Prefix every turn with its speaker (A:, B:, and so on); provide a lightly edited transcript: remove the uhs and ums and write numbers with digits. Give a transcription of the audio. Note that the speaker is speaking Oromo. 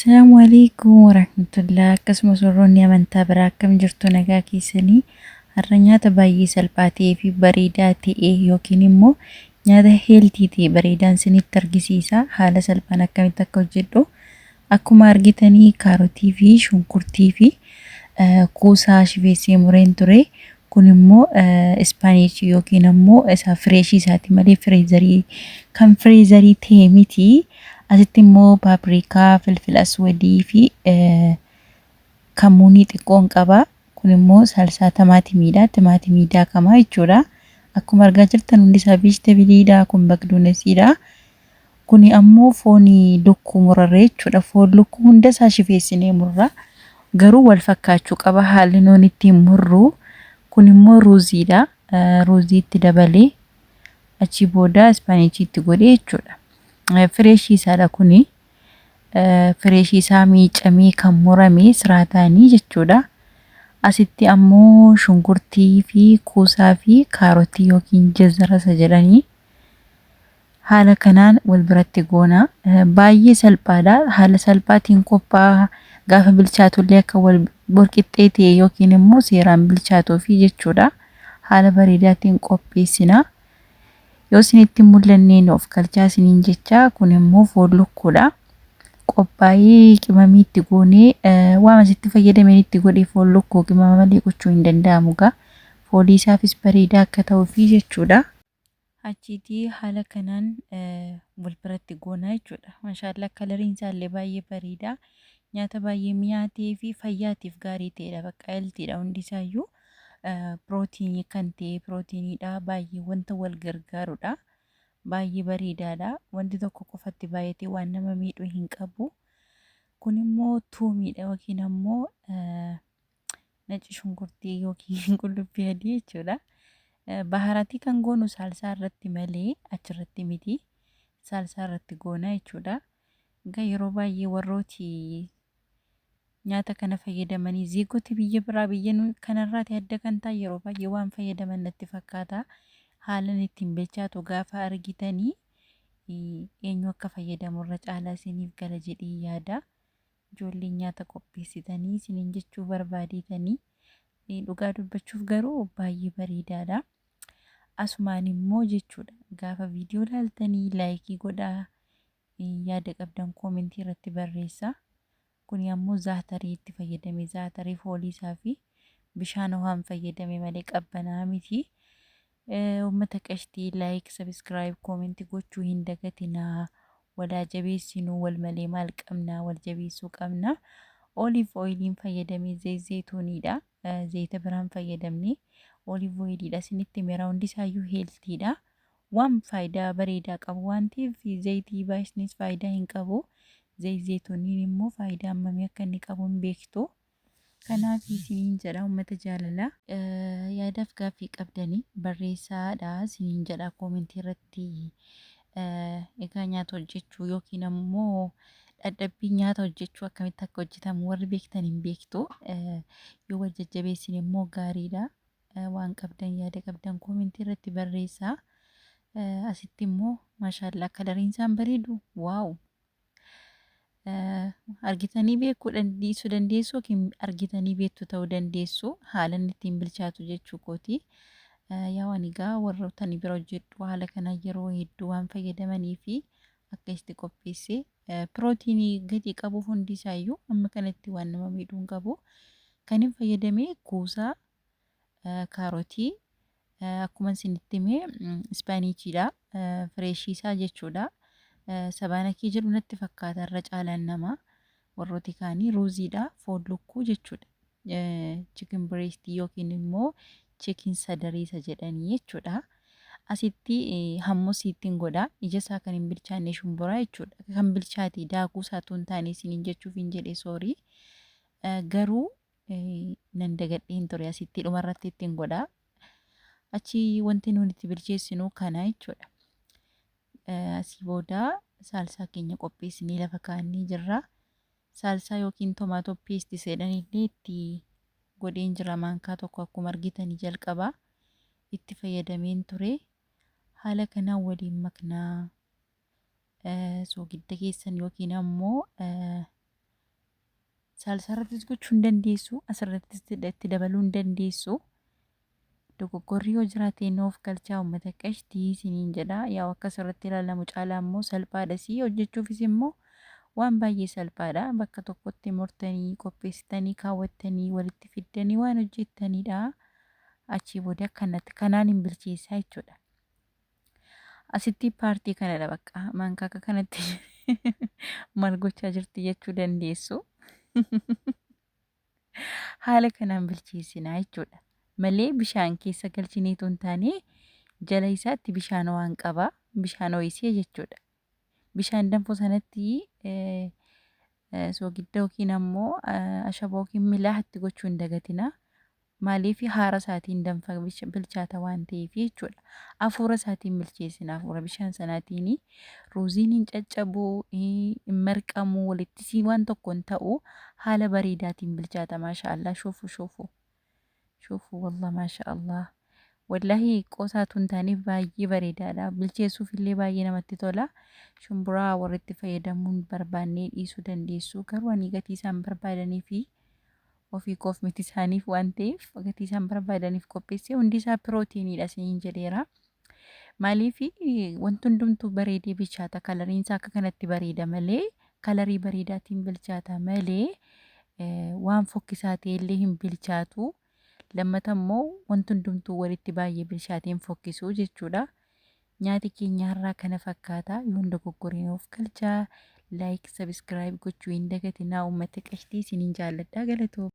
A: Assalamu alaikum warahmatullahi akkasumas warroonni amantaa biraa akkam jirtu nagaa keessanii har'a nyaata baay'ee salphaa ta'ee fi bareedaa ta'e yookiin immoo nyaata heeltii ta'e bareedaan isinitti argisiisa. Haala salphaan akkamitti akka hojjedhu akkuma argitanii kaarotii fi shunkurtii fi kuusaa shifeessee mureen ture. Kun immoo ispaanichii yookiin immoo isa fireeshii isaati malee fireezarii ta'e miti. Asitti immoo paapirikaa, filfila aswadii fi kamuunii xiqqoon qaba. Kun immoo salsaa timaatimiidha. Timaatimii daakamaa jechuudha. Akkuma argaa jirtan hundi isaa veejitabiliidha. Kun baqduunesiidha. Kun ammoo foonii lukkuu murarree jechuudha. Foon lukkuu hunda isaa shifeessinee murra. Garuu wal fakkaachuu qaba haalli nuun ittiin murru. Kun immoo ruuziidha. Ruuzii itti dabalee achi booda ispaanichii itti godhee jechuudha. Fireeshii isaadha kuni. Fireeshii isaa miicamee kan murame siraataanii jechuudha. Asitti ammoo shunkurtii fi kuusaa fi kaarotii yookiin jazara isa jedhanii haala kanaan wal biratti goona. Baay'ee salphaadha. Haala salphaatiin qophaa'a. Gaafa bilchaatullee akka wal qixxee ta'e yookiin immoo seeraan bilchaatuufi jechuudha. Haala bareedaatiin qopheessina. Yoo isinitti mul'anneen of galchaa isiniin jecha kun immoo foon lukkuudha. Qophaa'ee qimamii itti goonee waan asitti fayyadameen itti godhee foon lukkuu qimama malee gochuu hin danda'amu gaa. Foolii isaafis bareedaa akka ta'uufi jechuudha. Achiitii haala kanaan wal biratti goonaa jechuudha. Maashaallah kalariin isaallee baay'ee bareeda. Nyaata baay'ee mi'aatee fi fayyaatiif gaarii ta'edha. Bakka heeltiidha hundi isaayyuu. Pirootiinii kan ta'e pirootiiniidha. Baay'ee wanta wal gargaarudha. Baay'ee bareedaadha. Wanti tokko qofatti baay'atee waan nama miidhu hin qabu. Kun immoo tuumiidha yookiin ammoo naci shunkurtii yookiin qullubbii adii jechuudha. Baharaatii kan goonu saalsaa irratti malee achirratti miti. Saalsaa irratti goona jechuudha. Egaa yeroo baay'ee warrooti nyaata kana fayyadamanii ziigoti biyya biraa biyya kanarraati adda kan ta'e yeroo baay'ee waan fayyadaman natti fakkaata. Haalan ittiin bilchaatu gaafa argitanii eenyu akka fayyadamu irra caalaa isiniif gala jedhee yaada. Ijoolleen nyaata qopheessitanii isiniin jechuu barbaaditanii dhugaa dubbachuuf garuu baay'ee bareedaadha. Asumaan immoo jechuudha gaafa viidiyoo ilaaltanii laayikii godhaa. Yaada qabdan koomentii irratti barreessaa. Kun ammoo zaatarii itti fayyadame zaatarii foolii isaa fi bishaan ho'aan fayyadame malee qabbanaa miti. Uummata qashtii laayik sabiskiraayib koomentii gochuu hin dagatinaa. Walaa jabeessinuu wal malee maal qabnaa wal jabeessuu qabna. Oliif ooyiliin fayyadame zayituuniidha. Zayita biraan fayyadamne oliif ooyiliidha. Isinitti mira hundi isaayyuu heeltiidha. Waan faayidaa bareedaa qabu waan ta'eef zayitii baay'isnis faayidaa hin qabu. Zayituuniin immoo faayidaa hammamii akka inni qabu hin beektu. Kanaaf isiniin jedha uummata jaalalaa. Yaadaaf gaaffii qabdanii barreessaadha isiniin jedha koomentii irratti. Egaa nyaata hojjechuu yookiin ammoo dadhabbii nyaata hojjechuu akkamitti akka hojjetamu warri beektan hin beektu. Yoo wal jajjabeessin immoo gaariidha. Waan qabdan yaada qabdan koomentii irratti barreessaa. Asitti immoo maashaallah kalariin isaan bareedu waaw. Argitanii beekuu dandeessu yookiin argitanii beektu ta'uu dandeessu. Haalan ittiin bilchaatu jechuu kooti. Yaa waan egaa warrootani bira hojjedhu haala kanaa yeroo hedduu waan fayyadamanii fi akka itti qopheesse pirootiinii gadi qabu hundi isaayyuu amma kanatti waan nama miidhuu hin qabu. Kan hin fayyadame kuusaa kaarotii akkuma isinitti hime ispaanichiidha. Fireeshii isaa jechuudha. Sabaanakii jedhu natti fakkaata irra caalaan nama warrooti kaanii ruuziidha foon lukkuu jechuudha. Chicken breast yookiin immoo chicken sadariisa jedhanii jechuudha. Asitti hammus ittiin godha. Ija isaa kan hin bilchaanne shumburaa jechuudha. Kan bilchaate daakuu isaatu hin taane isiniin jechuuf hin jedhe soorii. Garuu nan dagadhee hin ture asitti dhumarratti ittiin godha. Achi wanti nuti itti bilcheessinu kana jechuudha. Asii booda saalsaa keenya qopheessinee lafa kaa'annee jirra. Saalsaa yookiin tomaatoo peestii jedhanillee itti godheen jira maankaa tokko akkuma argitanii jalqaba itti fayyadameen ture. Haala kanaan waliin maknaa soogidda keessan yookiin ammoo Saalsarrattis gochuu hin dandeessu, asirrattis itti dabaluu hin dandeessu. Dogoggorri yoo jiraate nuuf galchaa uummata qashtii isiniin jedha. Yaa akka asirratti ilaalamu caalaa immoo salphaadha. Si hojjechuufis immoo waan baay'ee salphaadha. Bakka tokkotti murtanii qopheessitanii kaawwattanii walitti fiddanii waan hojjettanidha. Achii booda akkanatti kanaan hin bilcheessaa jechuudha. Asitti paartii kanadha bakka mankaaka kanatti maal gochaa jirti jechuu dandeessu. Haala kanaan bilcheessinaa jechuudha. Malee bishaan keessa galchineetu hin taane jala isaatti bishaan waan qaba. Bishaan ho'isee jechuudha. Bishaan danfoo sanatti soogidda yookiin ammoo ashaboo yookiin milaahatti gochuu hin dagatina. Maaliif haara isaatiin danfa bilchaata waan ta'eef jechuudha. Afuura isaatiin bilcheessina. Afuura bishaan sanaatiin ruuziin hin caccabu, hin marqamu, walitti waan tokko hin ta'u haala bareedaatiin bilchaata. Maashaallah shoofu. شوفوا والله ما شاء الله والله قوساتون تاني باجي بريدادا بالجيسو في اللي باجي نمتي تولا شمبرا ورد فيدمون برباني إيسو دنديسو كرواني قتيسان برباداني في وفي كوف متساني في وانتيف وقتيسان برباداني في كوبيسي ونديسا بروتيني لاسنين جريرا مالي في وانتون دمتو بريدي بيشاتا كالرين ساكا كانت بريدا مالي كالري بريداتين بالجاتا مالي وان فوكساتي اللي هم بالجاتو lammatammoo wanti hundumtuu walitti baay'ee bilchaateen fokkisuu jechuudha. Nyaati keenya har'aa kana fakkaata. Yoo dogoggoreen of galchaa, like, subscribe gochuu hin dagatinaa. Uummata qashtii isiniin jaalladhaa galatoo.